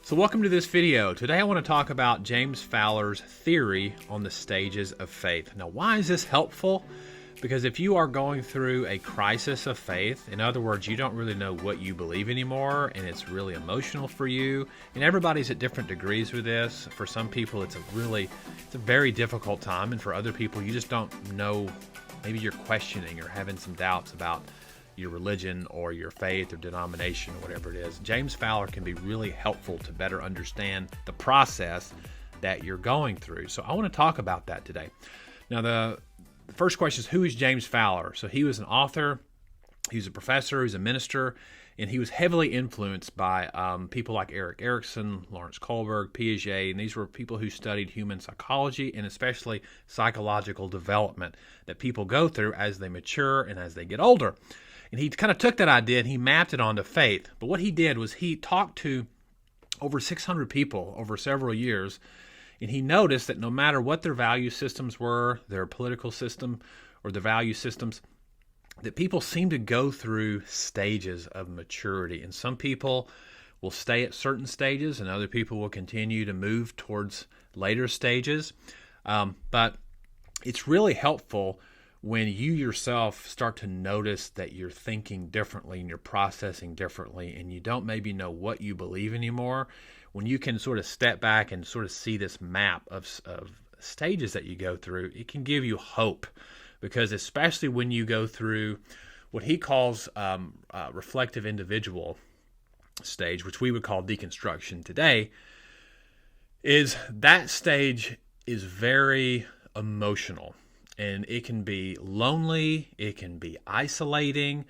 So welcome to this video. Today I want to talk about James Fowler's theory on the stages of faith. Now, why is this helpful? Because if you are going through a crisis of faith, in other words, you don't really know what you believe anymore, and it's really emotional for you, and everybody's at different degrees with this. For some people, it's a very difficult time, and for other people, you just don't know, maybe you're questioning or having some doubts about your religion or your faith or denomination or whatever it is. James Fowler can be really helpful to better understand the process that you're going through. So I want to talk about that today. Now, the first question is, who is James Fowler? So he was an author, he was a professor, he was a minister, and he was heavily influenced by people like Erik Erikson, Lawrence Kohlberg, Piaget, and these were people who studied human psychology and especially psychological development that people go through as they mature and as they get older. And he kind of took that idea and he mapped it onto faith. But what he did was he talked to over 600 people over several years, and he noticed that no matter what their value systems were, their political system or their value systems, that people seem to go through stages of maturity. And some people will stay at certain stages and other people will continue to move towards later stages. But it's really helpful when you yourself start to notice that you're thinking differently and you're processing differently and you don't maybe know what you believe anymore. When you can sort of step back and sort of see this map of stages that you go through, it can give you hope. Because especially when you go through what he calls reflective individual stage, which we would call deconstruction today, is that stage is very emotional. And it can be lonely, it can be isolating,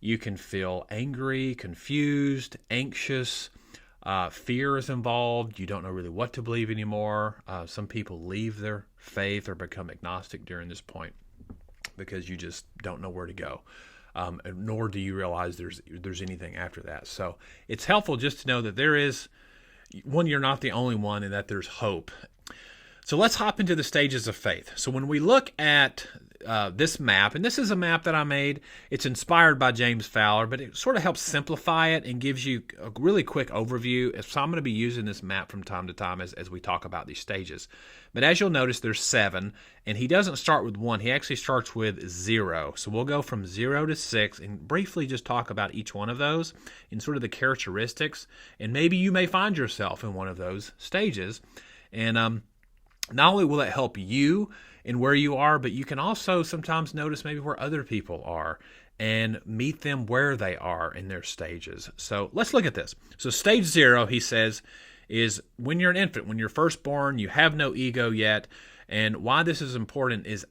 you can feel angry, confused, anxious, fear is involved, you don't know really what to believe anymore. Some people leave their faith or become agnostic during this point because you just don't know where to go, nor do you realize there's anything after that. So it's helpful just to know that there is, one, you're not the only one, and that there's hope. So let's hop into the stages of faith. So when we look at this map, and this is a map that I made, it's inspired by James Fowler, but it sort of helps simplify it and gives you a really quick overview. So I'm going to be using this map from time to time as we talk about these stages. But as you'll notice, there's 7, and he doesn't start with 1. He actually starts with 0. So we'll go from 0 to 6 and briefly just talk about each one of those and sort of the characteristics. And maybe you may find yourself in one of those stages. And not only will it help you in where you are, but you can also sometimes notice maybe where other people are and meet them where they are in their stages. So let's look at this. So stage 0, he says, is when you're an infant, when you're first born, you have no ego yet. And why this is important is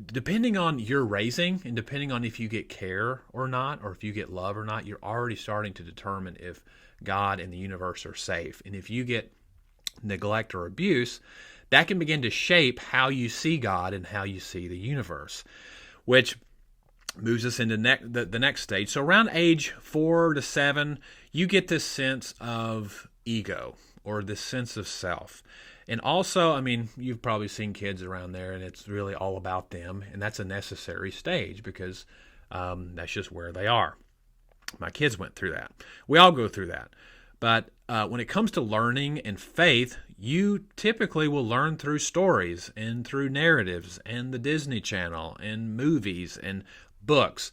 depending on your raising and depending on if you get care or not, or if you get love or not, you're already starting to determine if God and the universe are safe. And if you get neglect or abuse, that can begin to shape how you see God and how you see the universe, which moves us into the next stage. So around age 4 to 7, you get this sense of ego or this sense of self. And also, I mean, you've probably seen kids around there, and it's really all about them, and that's a necessary stage because that's just where they are. My kids went through that. We all go through that. But when it comes to learning and faith, you typically will learn through stories and through narratives and the Disney Channel and movies and books.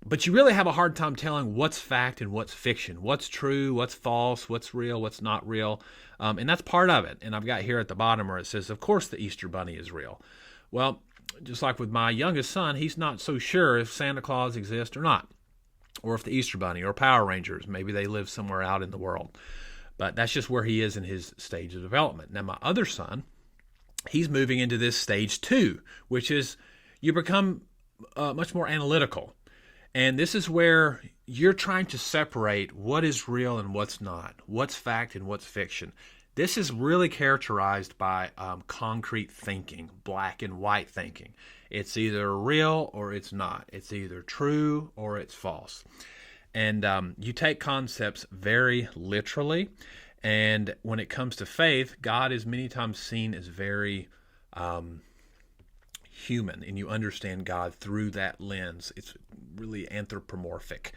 But you really have a hard time telling what's fact and what's fiction, what's true, what's false, what's real, what's not real. And that's part of it. And I've got here at the bottom where it says, of course the Easter Bunny is real. Well, just like with my youngest son, he's not so sure if Santa Claus exists or not, or if the Easter Bunny or Power Rangers, maybe they live somewhere out in the world. But that's just where he is in his stage of development. Now, my other son, he's moving into this stage 2, which is you become much more analytical. And this is where you're trying to separate what is real and what's not, what's fact and what's fiction. This is really characterized by concrete thinking, black and white thinking. It's either real or it's not. It's either true or it's false. And you take concepts very literally. And when it comes to faith, God is many times seen as very human, and you understand God through that lens. It's really anthropomorphic.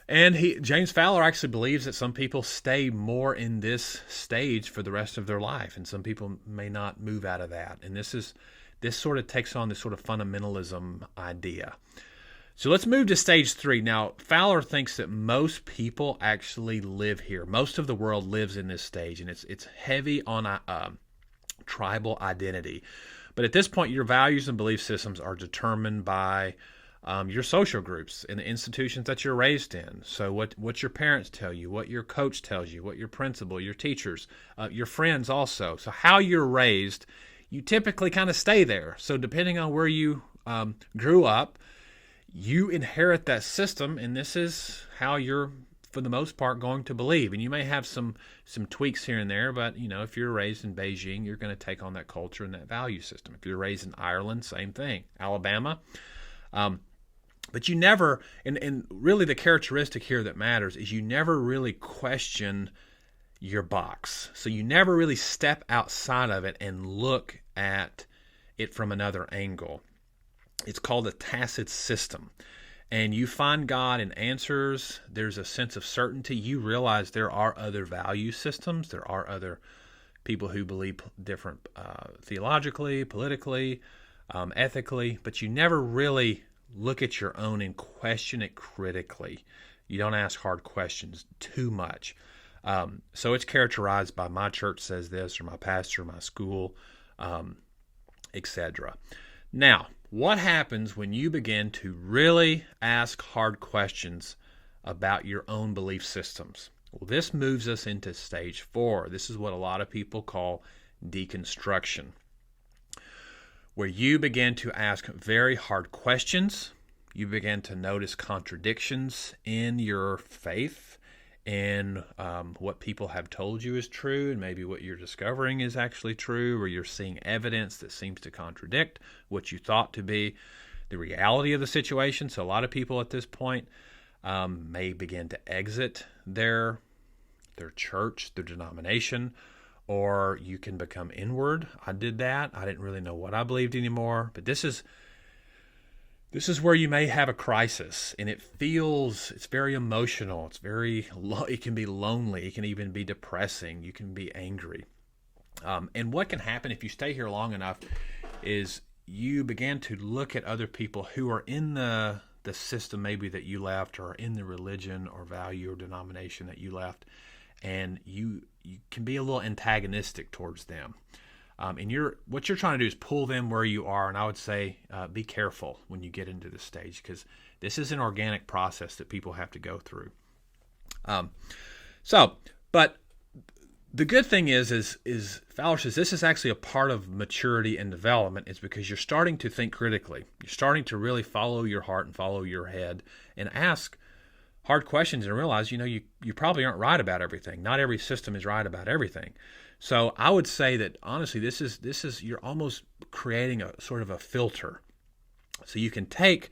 And James Fowler actually believes that some people stay more in this stage for the rest of their life, and some people may not move out of that. And this sort of takes on this sort of fundamentalism idea. So let's move to stage 3. Now, Fowler thinks that most people actually live here. Most of the world lives in this stage, and it's heavy on tribal identity. But at this point, your values and belief systems are determined by your social groups and the institutions that you're raised in. So what your parents tell you, what your coach tells you, what your principal, your teachers, your friends also. So how you're raised, you typically kind of stay there. So depending on where you grew up, you inherit that system, and this is how you're, for the most part, going to believe. And you may have some tweaks here and there, but if you're raised in Beijing, you're going to take on that culture and that value system. If you're raised in Ireland, same thing. Alabama. But you never, and really the characteristic here that matters is you never really question your box. So you never really step outside of it and look at it from another angle. It's called a tacit system. And you find God in answers. There's a sense of certainty. You realize there are other value systems. There are other people who believe different theologically, politically, ethically. But you never really look at your own and question it critically. You don't ask hard questions too much. So it's characterized by my church says this, or my pastor, my school, etc. Now, what happens when you begin to really ask hard questions about your own belief systems? Well, this moves us into stage 4. This is what a lot of people call deconstruction, where you begin to ask very hard questions. You begin to notice contradictions in your faith and what people have told you is true, and maybe what you're discovering is actually true, or you're seeing evidence that seems to contradict what you thought to be the reality of the situation. So a lot of people at this point may begin to exit their church, their denomination, or you can become inward. I did that. I didn't really know what I believed anymore. But this is where you may have a crisis, and it's very emotional. It can be lonely. It can even be depressing. You can be angry. And what can happen if you stay here long enough is you begin to look at other people who are in the system maybe that you left, or in the religion or value or denomination that you left, and you can be a little antagonistic towards them. And what you're trying to do is pull them where you are. And I would say be careful when you get into this stage, because this is an organic process that people have to go through. But the good thing is Fowler says this is actually a part of maturity and development, is because you're starting to think critically. You're starting to really follow your heart and follow your head and ask hard questions and realize, you probably aren't right about everything. Not every system is right about everything. So I would say that honestly, this is you're almost creating a sort of a filter. So you can take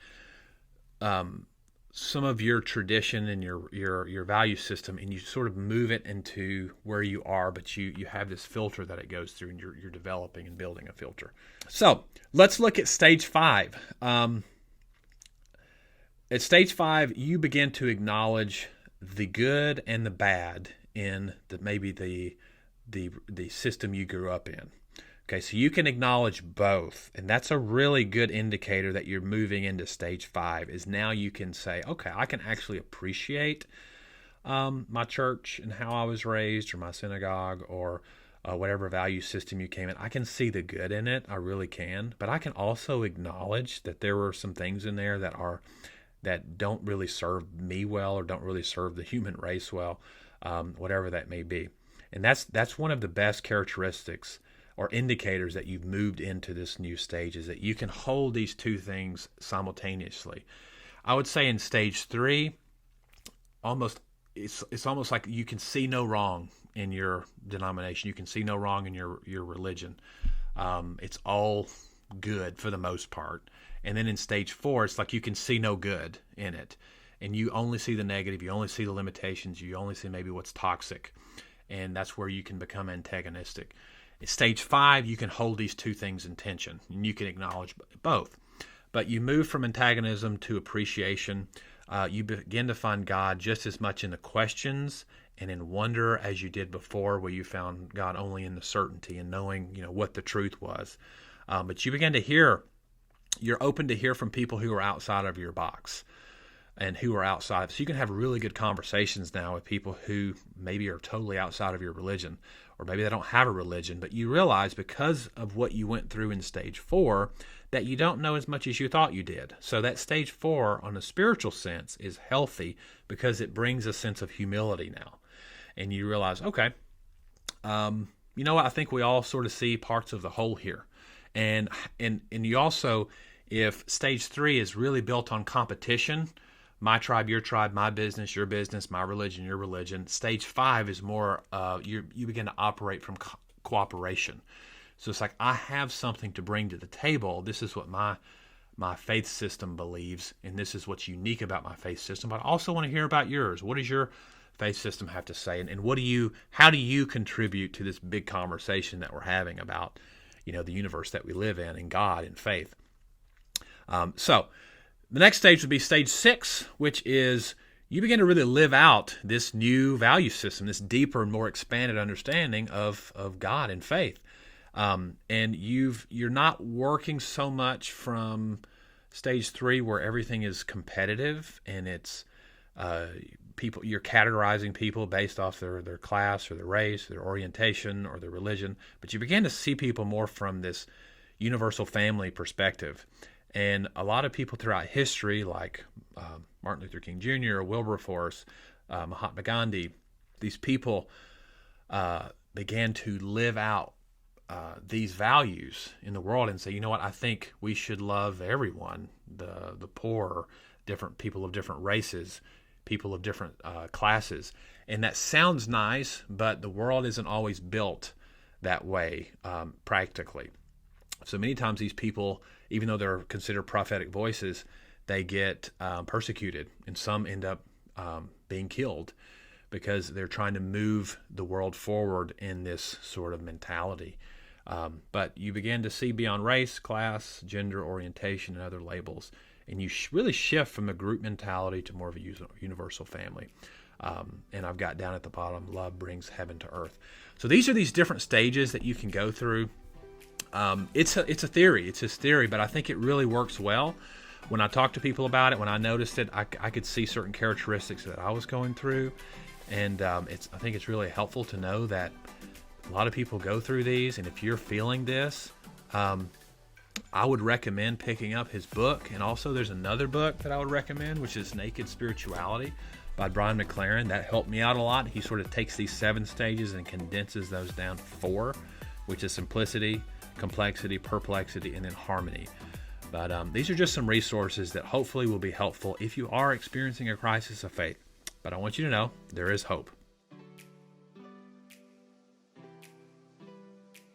some of your tradition and your value system, and you sort of move it into where you are, but you have this filter that it goes through, and you're developing and building a filter. So let's look at stage 5. At stage 5, you begin to acknowledge the good and the bad in the system you grew up in. Okay, so you can acknowledge both, and that's a really good indicator that you're moving into stage 5, is now you can say, okay, I can actually appreciate my church and how I was raised, or my synagogue, or whatever value system you came in. I can see the good in it, I really can, but I can also acknowledge that there were some things in there that don't really serve me well, or don't really serve the human race well, whatever that may be. And that's one of the best characteristics or indicators that you've moved into this new stage, is that you can hold these two things simultaneously. I would say in stage 3, it's almost like you can see no wrong in your denomination. You can see no wrong in your religion. It's all good for the most part. And then in stage 4, it's like you can see no good in it. And you only see the negative. You only see the limitations. You only see maybe what's toxic. And that's where you can become antagonistic. In stage 5, you can hold these two things in tension, and you can acknowledge both. But you move from antagonism to appreciation. You begin to find God just as much in the questions and in wonder as you did before, where you found God only in the certainty and knowing, what the truth was. But you begin to hear, you're open to hear from people who are outside of your box and who are outside. So you can have really good conversations now with people who maybe are totally outside of your religion, or maybe they don't have a religion, but you realize because of what you went through in stage 4 that you don't know as much as you thought you did. So that stage 4 on a spiritual sense is healthy because it brings a sense of humility now. And you realize, okay, you know what? I think we all sort of see parts of the whole here. And you also, if stage 3 is really built on competition, my tribe, your tribe, my business, your business, my religion, your religion. Stage 5 is more, you begin to operate from cooperation. So it's like, I have something to bring to the table. This is what my faith system believes, and this is what's unique about my faith system. But I also want to hear about yours. What does your faith system have to say? And how do you contribute to this big conversation that we're having about, the universe that we live in and God and faith? So the next stage would be stage 6, which is you begin to really live out this new value system, this deeper and more expanded understanding of God and faith. And you're not working so much from stage 3 where everything is competitive and it's people. You're categorizing people based off their class or their race, their orientation, or their religion. But you begin to see people more from this universal family perspective. And a lot of people throughout history, like Martin Luther King Jr., Wilberforce, Mahatma Gandhi, these people began to live out these values in the world and say, you know what, I think we should love everyone, the poor, different people of different races, people of different classes. And that sounds nice, but the world isn't always built that way practically. So many times these people, even though they're considered prophetic voices, they get persecuted, and some end up being killed because they're trying to move the world forward in this sort of mentality. But you begin to see beyond race, class, gender, orientation, and other labels, and you really shift from a group mentality to more of a universal family. And I've got down at the bottom, love brings heaven to earth. So these are these different stages that you can go through. It's a theory. It's his theory, but I think it really works well. When I talked to people about it, when I noticed it, I could see certain characteristics that I was going through, and I think it's really helpful to know that a lot of people go through these. And if you're feeling this, I would recommend picking up his book. And also, there's another book that I would recommend, which is Naked Spirituality by Brian McLaren. That helped me out a lot. He sort of takes these 7 stages and condenses those down to 4, which is simplicity, complexity, perplexity, and then harmony. But these are just some resources that hopefully will be helpful if you are experiencing a crisis of faith. But I want you to know there is hope.